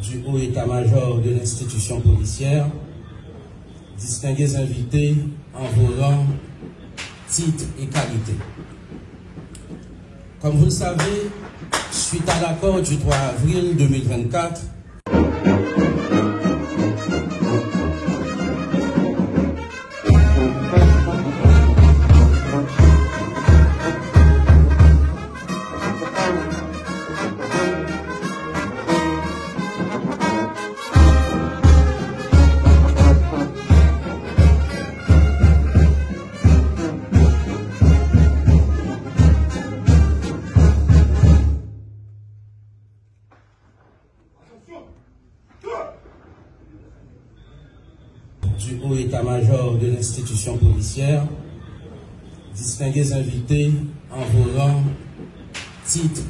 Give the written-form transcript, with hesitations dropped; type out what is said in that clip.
du haut état-major de l'institution policière, distingués invités en vos rangs, titres et qualités. Comme vous le savez, suite à l'accord du 3 avril 2024, du haut état-major de l'institution policière, distingués invités en vos rangs, titres